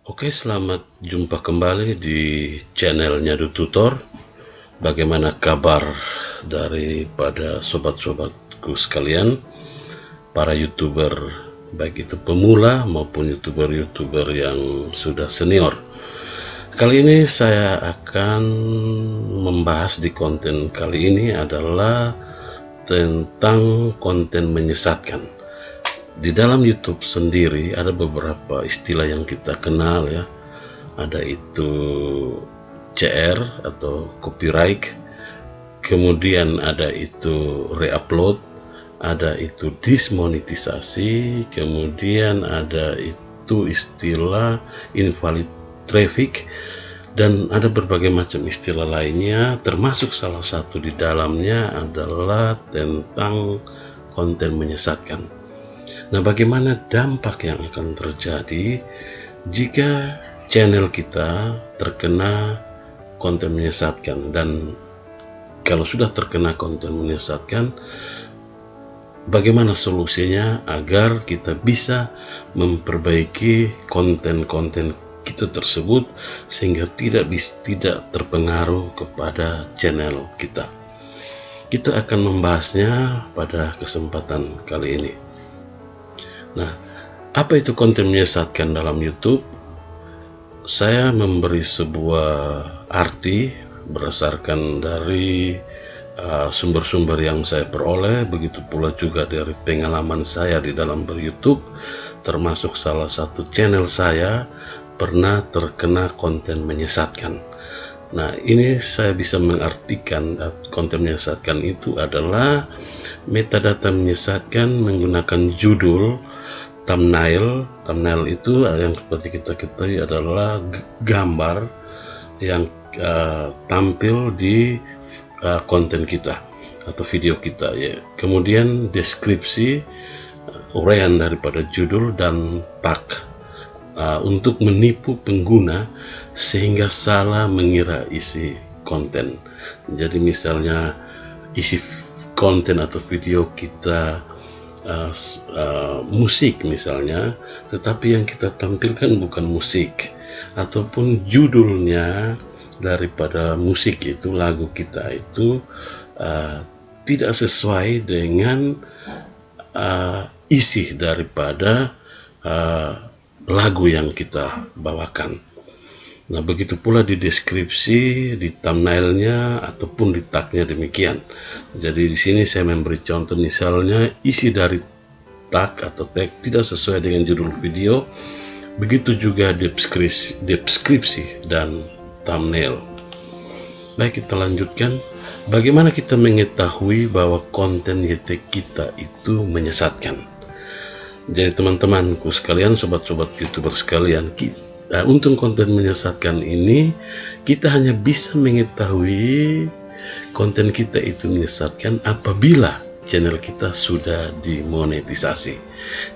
Oke, selamat jumpa kembali di channelnya Tutor. Bagaimana kabar daripada sobat-sobatku sekalian, para YouTuber, baik itu pemula maupun YouTuber-YouTuber yang sudah senior. Kali ini saya akan membahas di konten kali ini adalah tentang konten menyesatkan. Di dalam YouTube sendiri ada beberapa istilah yang kita kenal ya. Ada itu CR atau copyright, kemudian ada itu reupload, ada itu dismonetisasi, kemudian ada itu istilah invalid traffic, dan ada berbagai macam istilah lainnya, termasuk salah satu di dalamnya adalah tentang konten menyesatkan. Nah, bagaimana dampak yang akan terjadi jika channel kita terkena konten menyesatkan? Dan kalau sudah terkena konten menyesatkan, bagaimana solusinya agar kita bisa memperbaiki konten-konten kita tersebut sehingga tidak terpengaruh kepada channel kita? Kita akan membahasnya pada kesempatan kali ini. Nah, apa itu konten menyesatkan dalam YouTube? Saya memberi sebuah arti berdasarkan dari sumber-sumber yang saya peroleh, begitu pula juga dari pengalaman saya di dalam ber-YouTube, termasuk salah satu channel saya pernah terkena konten menyesatkan. Nah, ini saya bisa mengartikan konten menyesatkan itu adalah metadata menyesatkan menggunakan judul, thumbnail itu yang seperti kita ketahui adalah gambar yang tampil di konten kita atau video kita ya. Kemudian deskripsi, uraian daripada judul dan tag untuk menipu pengguna sehingga salah mengira isi konten. Jadi misalnya isi konten atau video kita musik misalnya, tetapi yang kita tampilkan bukan musik, ataupun judulnya daripada musik itu, lagu kita itu tidak sesuai dengan isi daripada lagu yang kita bawakan. Nah, begitu pula di deskripsi, di thumbnailnya ataupun di tagnya demikian. Jadi di sini saya memberi contoh, misalnya isi dari tag atau tag tidak sesuai dengan judul video, begitu juga deskripsi dan thumbnail. Baik, kita lanjutkan. Bagaimana kita mengetahui bahwa konten YT kita itu menyesatkan? Jadi teman-temanku sekalian, sobat-sobat YouTuber sekalian, untuk konten menyesatkan ini kita hanya bisa mengetahui konten kita itu menyesatkan apabila channel kita sudah dimonetisasi.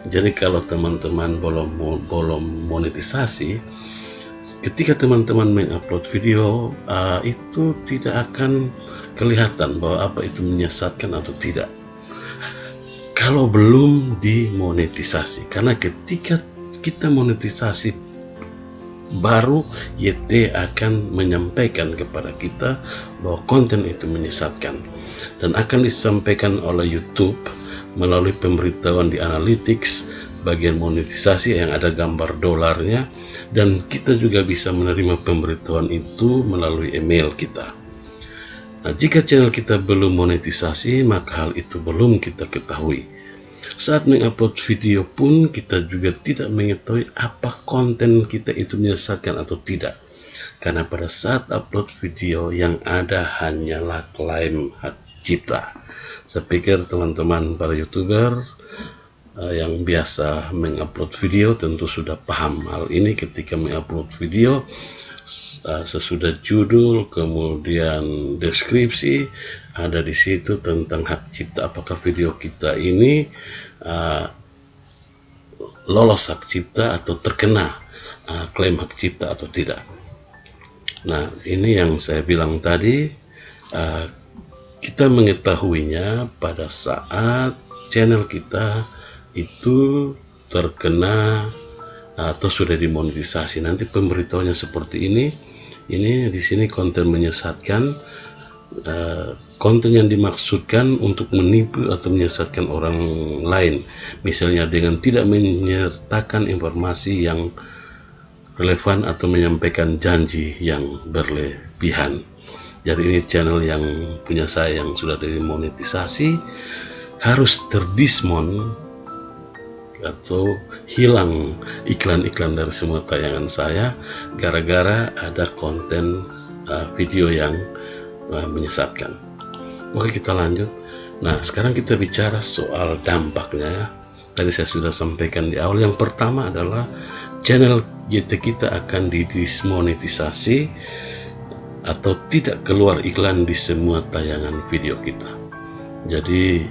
Jadi kalau teman-teman belum monetisasi, ketika teman-teman mengupload video itu tidak akan kelihatan bahwa apa itu menyesatkan atau tidak kalau belum dimonetisasi. Karena ketika kita monetisasi, baru YT akan menyampaikan kepada kita bahwa konten itu menyesatkan, dan akan disampaikan oleh YouTube melalui pemberitahuan di analytics bagian monetisasi yang ada gambar dolarnya, dan kita juga bisa menerima pemberitahuan itu melalui email kita. Nah, jika channel kita belum monetisasi, maka hal itu belum kita ketahui. Saat mengupload video pun kita juga tidak mengetahui apa konten kita itu menyesatkan atau tidak. Karena pada saat upload video yang ada hanyalah klaim hak cipta. Saya pikir teman-teman para YouTuber yang biasa mengupload video tentu sudah paham hal ini. Ketika mengupload video, sesudah judul kemudian deskripsi ada di situ tentang hak cipta, apakah video kita ini lolos hak cipta atau terkena klaim hak cipta atau tidak. Nah, ini yang saya bilang tadi, kita mengetahuinya pada saat channel kita itu terkena atau sudah dimonetisasi. Nanti pemberitahuannya seperti ini. Ini di sini konten menyesatkan. Konten yang dimaksudkan untuk menipu atau menyesatkan orang lain, misalnya dengan tidak menyertakan informasi yang relevan atau menyampaikan janji yang berlebihan. Jadi ini channel yang punya saya yang sudah dimonetisasi harus terdismon atau hilang iklan-iklan dari semua tayangan saya gara-gara ada konten video yang menyesatkan. Oke, kita lanjut. Nah, sekarang kita bicara soal dampaknya ya. Tadi saya sudah sampaikan di awal. Yang pertama adalah channel YT kita akan didismonetisasi atau tidak keluar iklan di semua tayangan video kita. Jadi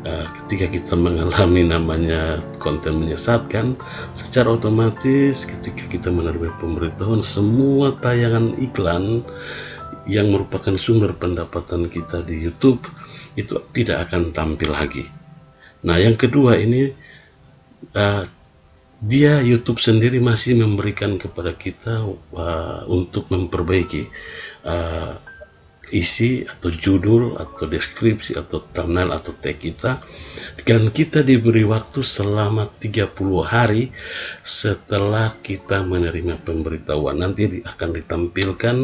ketika kita mengalami namanya konten menyesatkan, secara otomatis ketika kita menerima pemberitahuan, semua tayangan iklan yang merupakan sumber pendapatan kita di YouTube itu tidak akan tampil lagi. Nah, yang kedua ini dia YouTube sendiri masih memberikan kepada kita untuk memperbaiki isi atau judul atau deskripsi atau thumbnail atau tag kita, dan kita diberi waktu selama 30 hari setelah kita menerima pemberitahuan. Nanti akan ditampilkan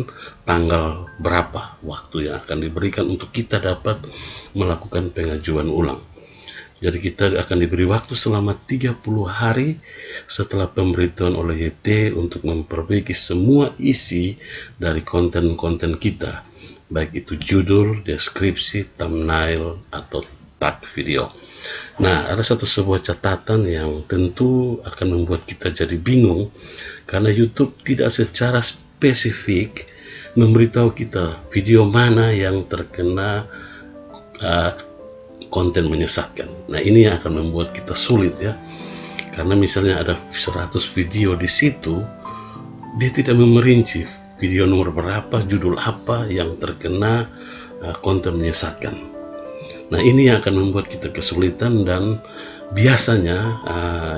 tanggal berapa waktu yang akan diberikan untuk kita dapat melakukan pengajuan ulang. Jadi kita akan diberi waktu selama 30 hari setelah pemberitahuan oleh YT untuk memperbaiki semua isi dari konten-konten kita, baik itu judul, deskripsi, thumbnail, atau tag video. Nah, ada sebuah catatan yang tentu akan membuat kita jadi bingung, karena YouTube tidak secara spesifik memberitahu kita video mana yang terkena konten menyesatkan. Nah, ini yang akan membuat kita sulit ya, karena misalnya ada 100 video di situ, dia tidak memerinci video nomor berapa, judul apa yang terkena konten menyesatkan. Nah, ini yang akan membuat kita kesulitan, dan biasanya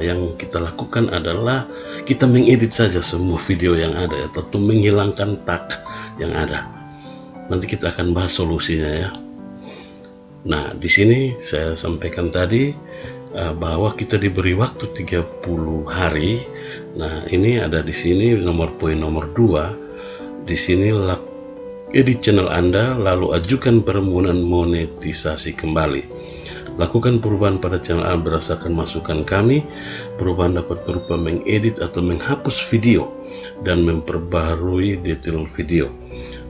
yang kita lakukan adalah kita mengedit saja semua video yang ada ya, atau menghilangkan tag yang ada. Nanti kita akan bahas solusinya ya. Nah, di sini saya sampaikan tadi bahwa kita diberi waktu 30 hari. Nah, ini ada di sini poin nomor 2. Di sini edit channel Anda, lalu ajukan permohonan monetisasi kembali. Lakukan perubahan pada channel Anda berdasarkan masukan kami. Perubahan dapat berupa mengedit atau menghapus video dan memperbaharui detail video.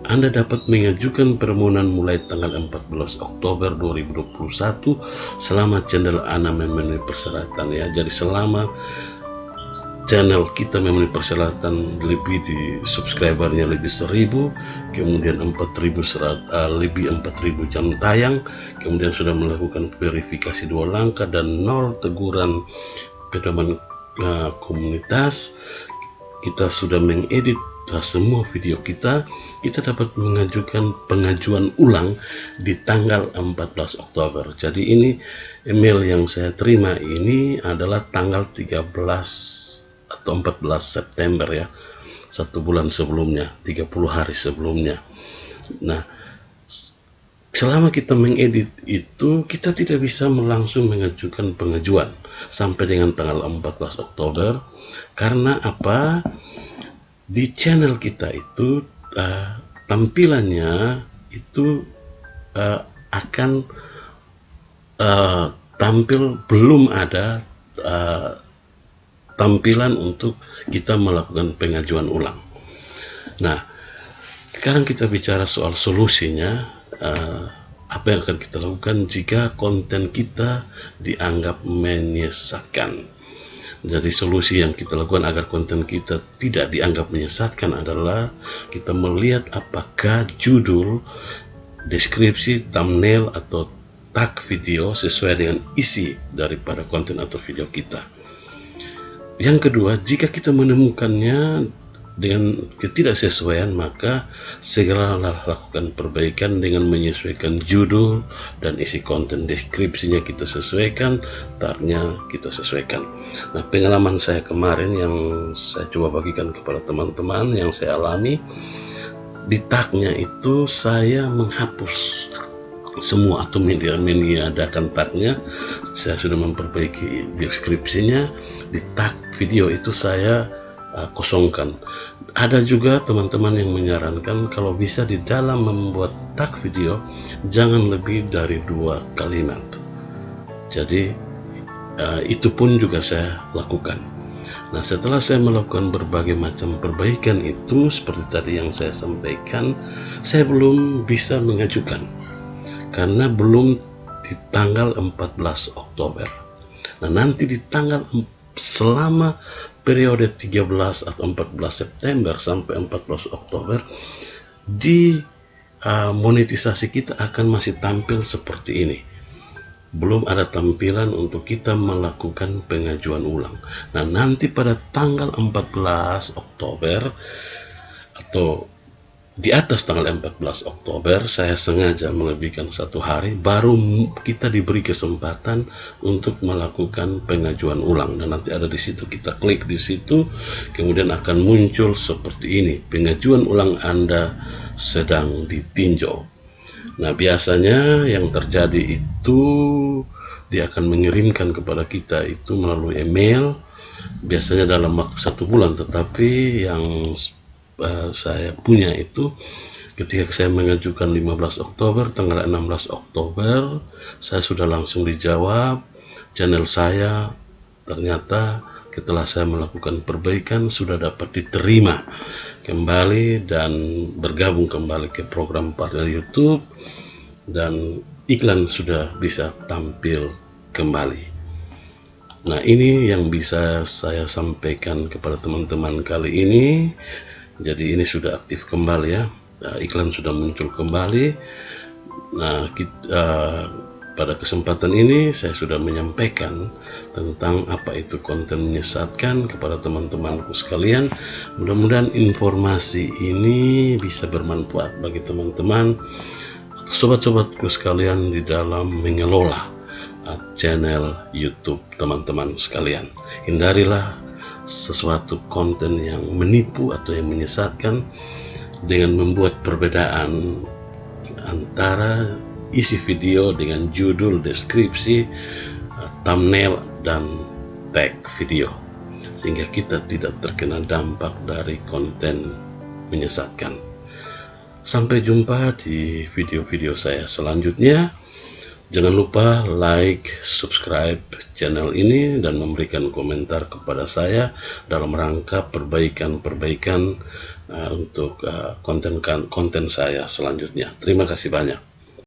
Anda dapat mengajukan permohonan mulai tanggal 14 Oktober 2021 selama channel Anda memenuhi persyaratan ya. Jadi selama channel kita memenuhi persyaratan, lebih di subscribernya lebih 1000, kemudian 4.000 jam tayang, kemudian sudah melakukan verifikasi 2 langkah dan 0 teguran pedoman komunitas, kita sudah mengedit semua video kita dapat mengajukan pengajuan ulang di tanggal 14 Oktober. Jadi ini email yang saya terima ini adalah tanggal 13 atau 14 September ya, 1 bulan sebelumnya, 30 hari sebelumnya. Nah, selama kita mengedit itu, kita tidak bisa langsung mengajukan pengajuan sampai dengan tanggal 14 Oktober. Karena apa? Di channel kita itu tampilannya itu akan tampil, belum ada tampilan untuk kita melakukan pengajuan ulang. Nah, sekarang kita bicara soal solusinya. Apa yang akan kita lakukan jika konten kita dianggap menyesatkan? Jadi solusi yang kita lakukan agar konten kita tidak dianggap menyesatkan adalah kita melihat apakah judul, deskripsi, thumbnail, atau tag video sesuai dengan isi daripada konten atau video kita. Yang kedua, jika kita menemukannya dengan ketidaksesuaian, maka segeralah lakukan perbaikan dengan menyesuaikan judul dan isi konten. Deskripsinya kita sesuaikan, tagnya kita sesuaikan. Nah, pengalaman saya kemarin yang saya coba bagikan kepada teman-teman yang saya alami, di tagnya itu saya menghapus semua atau meniadakan tagnya. Saya sudah memperbaiki deskripsinya. Di tag video itu saya kosongkan. Ada juga teman-teman yang menyarankan kalau bisa di dalam membuat tag video jangan lebih dari 2 kalimat. Jadi itu pun juga saya lakukan. Nah, setelah saya melakukan berbagai macam perbaikan itu, seperti tadi yang saya sampaikan, saya belum bisa mengajukan karena belum di tanggal 14 Oktober. Nah, nanti di tanggal selama periode 13 atau 14 September sampai 14 Oktober di monetisasi kita akan masih tampil seperti ini. Belum ada tampilan untuk kita melakukan pengajuan ulang. Nah, nanti pada tanggal 14 Oktober atau di atas tanggal 14 Oktober, saya sengaja melebihkan 1 hari, baru kita diberi kesempatan untuk melakukan pengajuan ulang. Dan nanti ada di situ, kita klik di situ, kemudian akan muncul seperti ini, pengajuan ulang Anda sedang ditinjau. Nah, biasanya yang terjadi itu dia akan mengirimkan kepada kita itu melalui email, biasanya dalam waktu 1 bulan, tetapi yang saya punya itu ketika saya mengajukan 15 Oktober, tanggal 16 Oktober saya sudah langsung dijawab. Channel saya ternyata setelah saya melakukan perbaikan sudah dapat diterima kembali dan bergabung kembali ke program partner YouTube, dan iklan sudah bisa tampil kembali. Nah, ini yang bisa saya sampaikan kepada teman-teman kali ini. Jadi ini sudah aktif kembali ya, iklan sudah muncul kembali. Nah, pada kesempatan ini saya sudah menyampaikan tentang apa itu konten menyesatkan kepada teman-temanku sekalian. Mudah-mudahan informasi ini bisa bermanfaat bagi teman-teman, sobat-sobatku sekalian di dalam mengelola channel YouTube teman-teman sekalian. Hindarilah sesuatu konten yang menipu atau yang menyesatkan dengan membuat perbedaan antara isi video dengan judul, deskripsi, thumbnail, dan tag video, sehingga kita tidak terkena dampak dari konten menyesatkan. Sampai jumpa di video-video saya selanjutnya. Jangan lupa like, subscribe channel ini, dan memberikan komentar kepada saya dalam rangka perbaikan-perbaikan untuk konten saya selanjutnya. Terima kasih banyak.